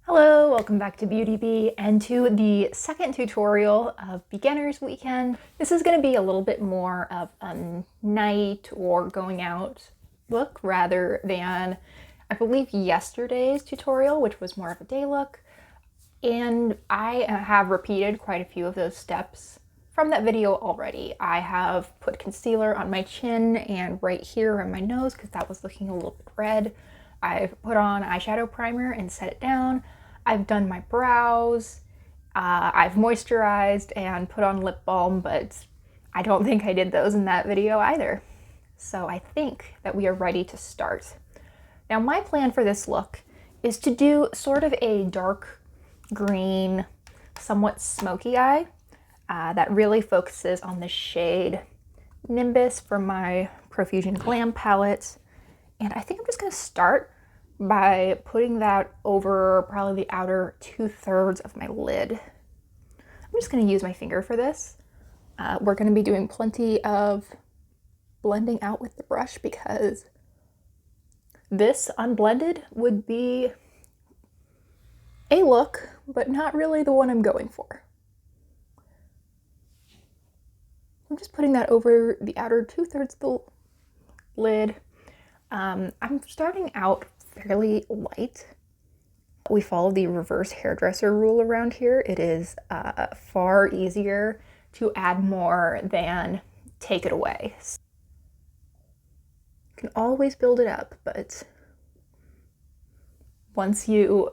Hello, welcome back to Beauty Bee and to the second tutorial of Beginner's Weekend. This is going to be a little bit more of a night or going out look rather than, I believe, yesterday's tutorial, which was more of a day look. And I have repeated quite a few of those steps from that video already. I have put concealer on my chin and right here on my nose because that was looking a little bit red. I've put on eyeshadow primer and set it down. I've done my brows. I've moisturized and put on lip balm, but I don't think I did those in that video either. So I think that we are ready to start. Now my plan for this look is to do sort of a dark green, somewhat smoky eye that really focuses on the shade Nimbus from my Profusion Glam palette. And I think I'm just going to start by putting that over probably the outer 2/3 of my lid. I'm just going to use my finger for this. We're going to be doing plenty of blending out with the brush because this unblended would be a look, but not really the one I'm going for. I'm just putting that over the outer 2/3 of the lid. I'm starting out fairly light. We follow the reverse hairdresser rule around here. It is far easier to add more than take it away. You can always build it up, but once you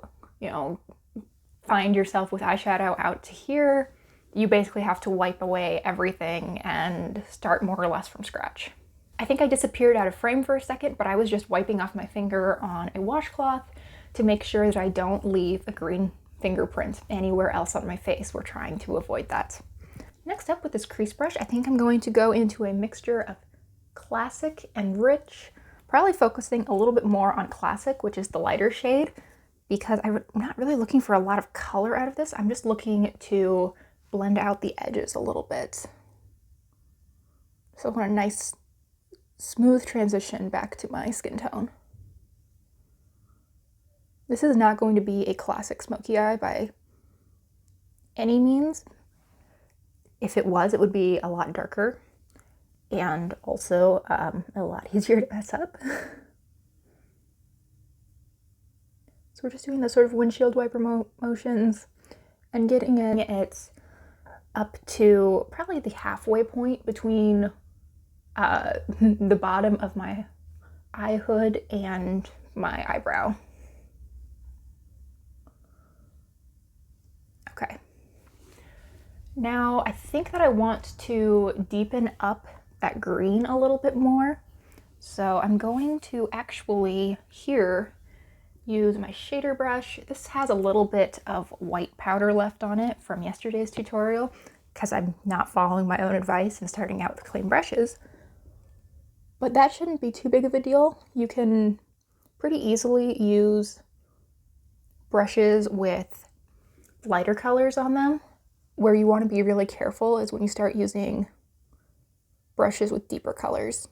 find yourself with eyeshadow out to here, you basically have to wipe away everything and start more or less from scratch. I think I disappeared out of frame for a second, but I was just wiping off my finger on a washcloth to make sure that I don't leave a green fingerprint anywhere else on my face. We're trying to avoid that. Next up with this crease brush, I think I'm going to go into a mixture of classic and rich, probably focusing a little bit more on classic, which is the lighter shade, because I'm not really looking for a lot of color out of this. I'm just looking to blend out the edges a little bit. So I want a nice smooth transition back to my skin tone. This is not going to be a classic smoky eye by any means. If it was, it would be a lot darker and also a lot easier to mess up. So we're just doing the sort of windshield wiper motions and getting it up to probably the halfway point between the bottom of my eye hood and my eyebrow. Okay. Now I think that I want to deepen up that green a little bit more. So I'm going to actually here use my shader brush. This has a little bit of white powder left on it from yesterday's tutorial because I'm not following my own advice and starting out with clean brushes. But that shouldn't be too big of a deal. You can pretty easily use brushes with lighter colors on them. Where you want to be really careful is when you start using brushes with deeper colors.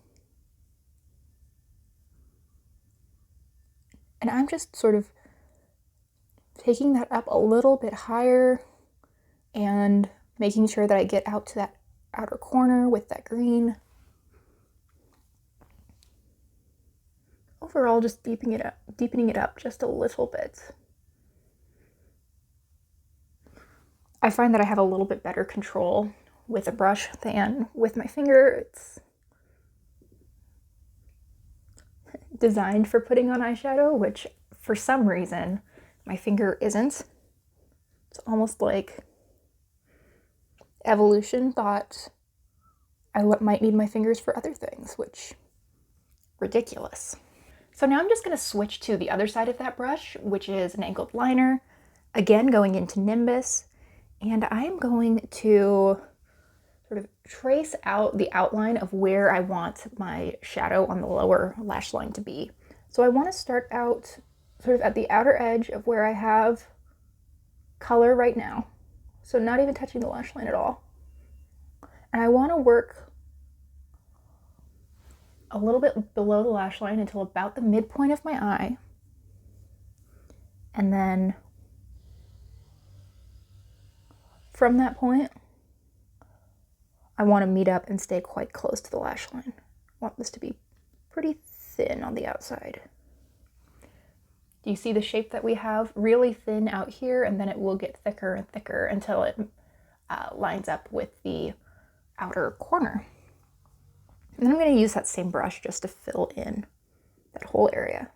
And I'm just sort of taking that up a little bit higher and making sure that I get out to that outer corner with that green. Overall, just deepening it up just a little bit. I find that I have a little bit better control with a brush than with my finger. It's designed for putting on eyeshadow, which for some reason my finger isn't. It's almost like evolution thought I might need my fingers for other things, which ridiculous. So now I'm just going to switch to the other side of that brush, which is an angled liner. Again, going into Nimbus. And I'm going to sort of trace out the outline of where I want my shadow on the lower lash line to be. So I want to start out sort of at the outer edge of where I have color right now. So not even touching the lash line at all. And I want to work a little bit below the lash line until about the midpoint of my eye. And then from that point, I want to meet up and stay quite close to the lash line. I want this to be pretty thin on the outside. Do you see the shape that we have? Really thin out here, and then it will get thicker and thicker until it lines up with the outer corner. And then I'm going to use that same brush just to fill in that whole area.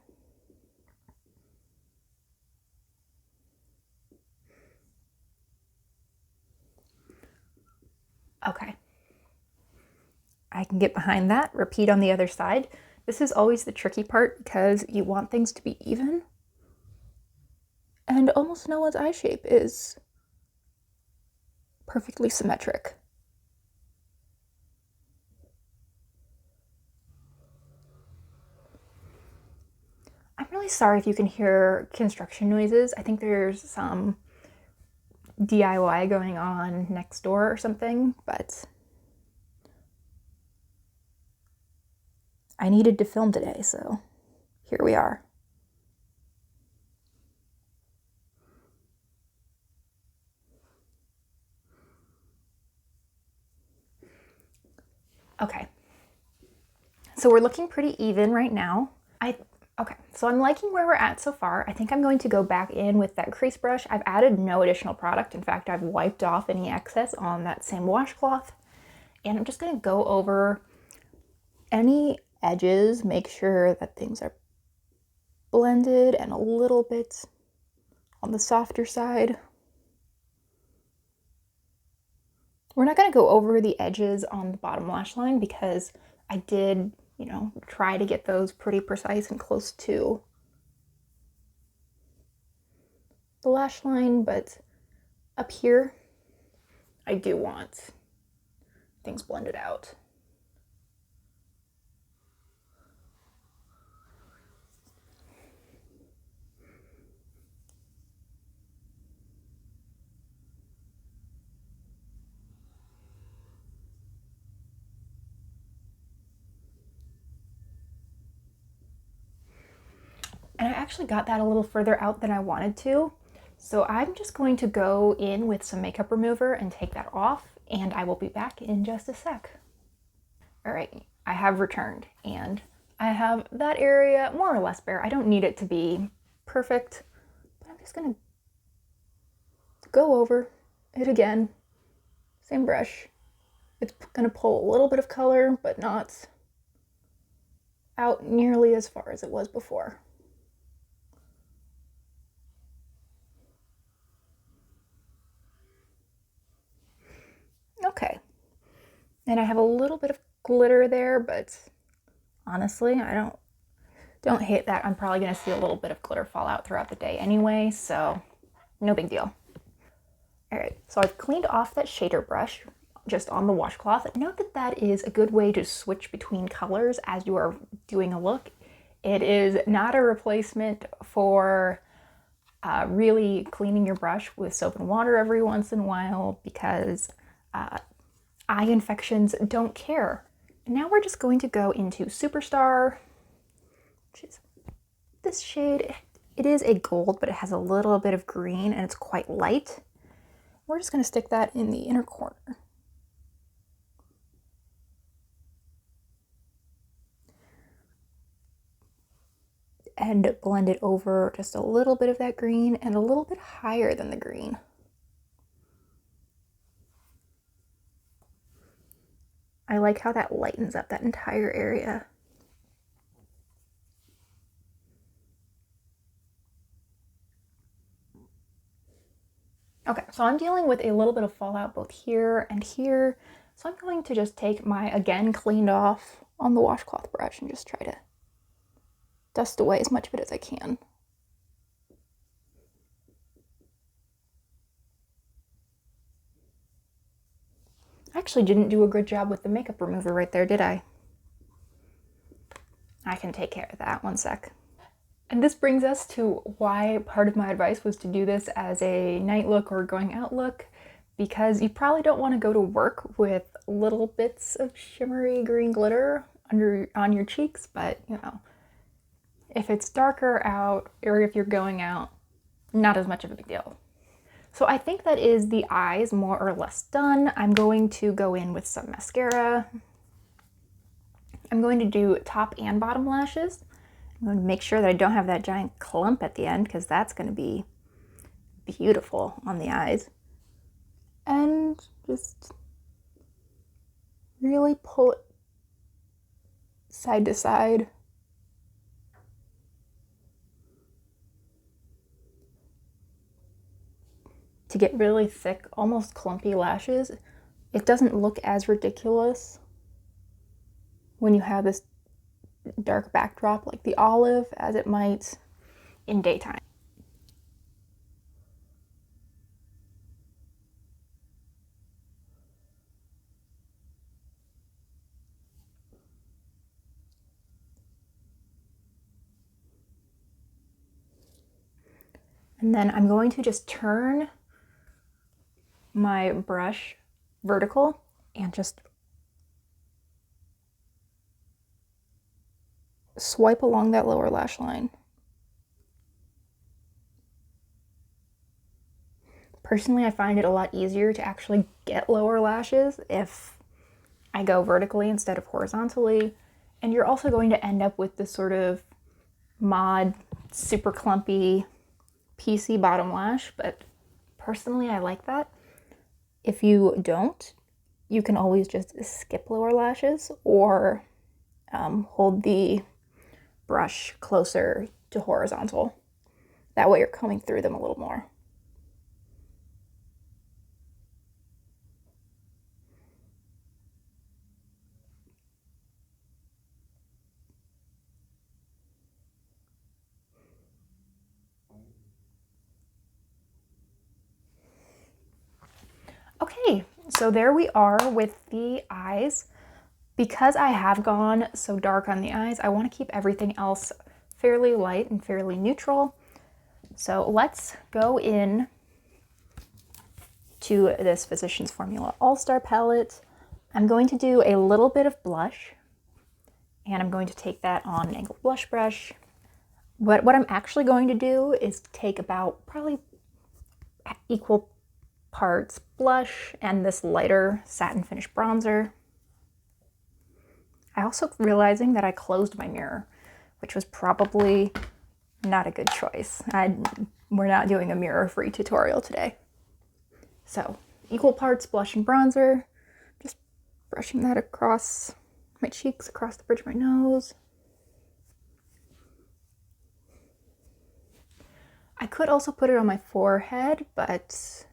Okay. I can get behind that. Repeat on the other side. This is always the tricky part because you want things to be even. And almost no one's eye shape is perfectly symmetric. I'm really sorry if you can hear construction noises. I think there's some DIY going on next door or something, but I needed to film today, so here we are. Okay, so we're looking pretty even right now. Okay, so I'm liking where we're at so far. I think I'm going to go back in with that crease brush. I've added no additional product. In fact, I've wiped off any excess on that same washcloth. And I'm just gonna go over any edges, make sure that things are blended and a little bit on the softer side. We're not gonna go over the edges on the bottom lash line because I did, try to get those pretty precise and close to the lash line, but up here, I do want things blended out. And I actually got that a little further out than I wanted to. So I'm just going to go in with some makeup remover and take that off, and I will be back in just a sec. All right, I have returned, and I have that area more or less bare. I don't need it to be perfect, but I'm just gonna go over it again. Same brush. It's gonna pull a little bit of color, but not out nearly as far as it was before. Okay, and I have a little bit of glitter there, but honestly, I don't hate that. I'm probably gonna see a little bit of glitter fall out throughout the day anyway, so no big deal. All right, so I've cleaned off that shader brush just on the washcloth. Note that that is a good way to switch between colors as you are doing a look. It is not a replacement for really cleaning your brush with soap and water every once in a while because eye infections don't care. Now we're just going to go into Superstar, which is this shade. It is a gold, but it has a little bit of green and it's quite light. We're just going to stick that in the inner corner. And blend it over just a little bit of that green and a little bit higher than the green. I like how that lightens up that entire area. Okay, so I'm dealing with a little bit of fallout both here and here. So I'm going to just take my, again, cleaned off on the washcloth brush and just try to dust away as much of it as I can. I actually didn't do a good job with the makeup remover right there, did I? I can take care of that, one sec. And this brings us to why part of my advice was to do this as a night look or going out look, because you probably don't want to go to work with little bits of shimmery green glitter on your cheeks, but if it's darker out or if you're going out, not as much of a big deal. So I think that is the eyes more or less done. I'm going to go in with some mascara. I'm going to do top and bottom lashes. I'm going to make sure that I don't have that giant clump at the end because that's going to be beautiful on the eyes. And just really pull it side to side. To get really thick, almost clumpy lashes. It doesn't look as ridiculous when you have this dark backdrop like the olive as it might in daytime. And then I'm going to just turn my brush vertical and just swipe along that lower lash line. Personally, I find it a lot easier to actually get lower lashes if I go vertically instead of horizontally. And you're also going to end up with this sort of mod, super clumpy, piecey bottom lash, but personally I like that. If you don't, you can always just skip lower lashes or hold the brush closer to horizontal. That way you're combing through them a little more. Okay, so there we are with the eyes. Because I have gone so dark on the eyes, I want to keep everything else fairly light and fairly neutral. So let's go in to this Physicians Formula All-Star palette. I'm going to do a little bit of blush, and I'm going to take that on an angled blush brush. But what I'm actually going to do is take about probably equal parts blush and this lighter satin finish bronzer. I also realizing that I closed my mirror, which was probably not a good choice. We're not doing a mirror-free tutorial today. So, equal parts blush and bronzer, just brushing that across my cheeks, across the bridge of my nose. I could also put it on my forehead, but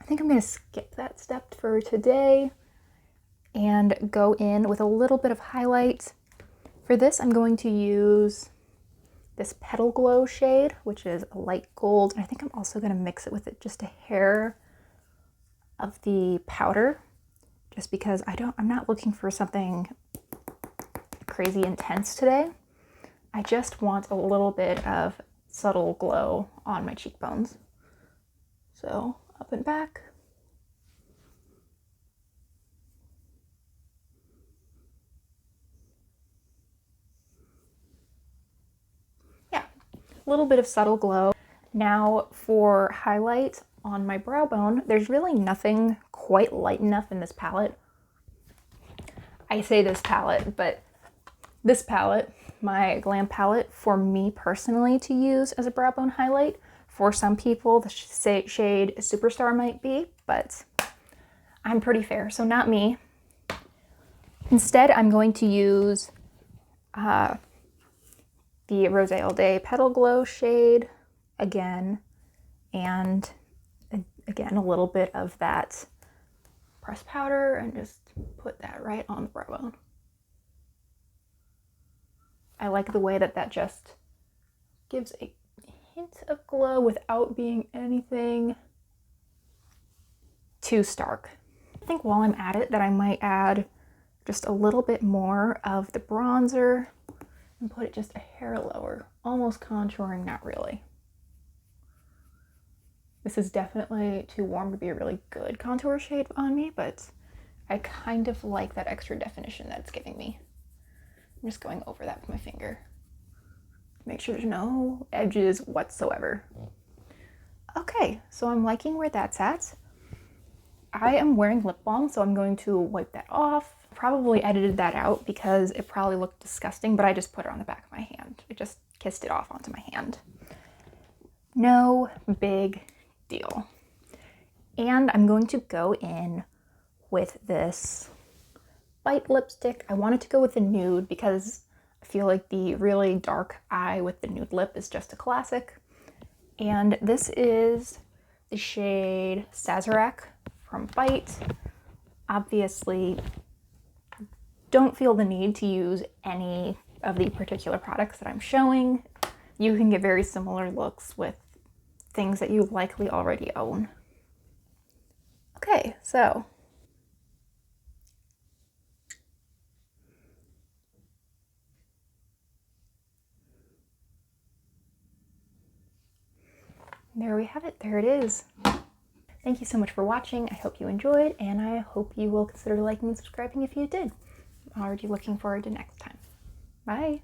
I think I'm going to skip that step for today and go in with a little bit of highlight. For this, I'm going to use this Petal Glow shade, which is a light gold. And I think I'm also going to mix it with just a hair of the powder, just because I'm not looking for something crazy intense today. I just want a little bit of subtle glow on my cheekbones. So up and back. Yeah, a little bit of subtle glow. Now for highlight on my brow bone, there's really nothing quite light enough in this palette. I say this palette, but this palette, my Glam palette, for me personally to use as a brow bone highlight. For some people, the shade Superstar might be, but I'm pretty fair, so not me. Instead, I'm going to use the Rosé All Day Petal Glow shade again, and again, a little bit of that pressed powder, and just put that right on the brow bone. I like the way that just gives a hint of glow without being anything too stark. I think while I'm at it that I might add just a little bit more of the bronzer and put it just a hair lower, almost contouring, not really. This is definitely too warm to be a really good contour shade on me, but I kind of like that extra definition that it's giving me. I'm just going over that with my finger. Make sure there's no edges whatsoever. Okay, so I'm liking where that's at. I am wearing lip balm, so I'm going to wipe that off. Probably edited that out because it probably looked disgusting, but I just put it on the back of my hand. I just kissed it off onto my hand. No big deal. And I'm going to go in with this Bite lipstick. I wanted to go with the nude because I feel like the really dark eye with the nude lip is just a classic. And this is the shade Sazerac from Bite. Obviously, don't feel the need to use any of the particular products that I'm showing. You can get very similar looks with things that you likely already own. Okay, so there we have it. There it is. Thank you so much for watching. I hope you enjoyed, and I hope you will consider liking and subscribing if you did. I'm already looking forward to next time. Bye.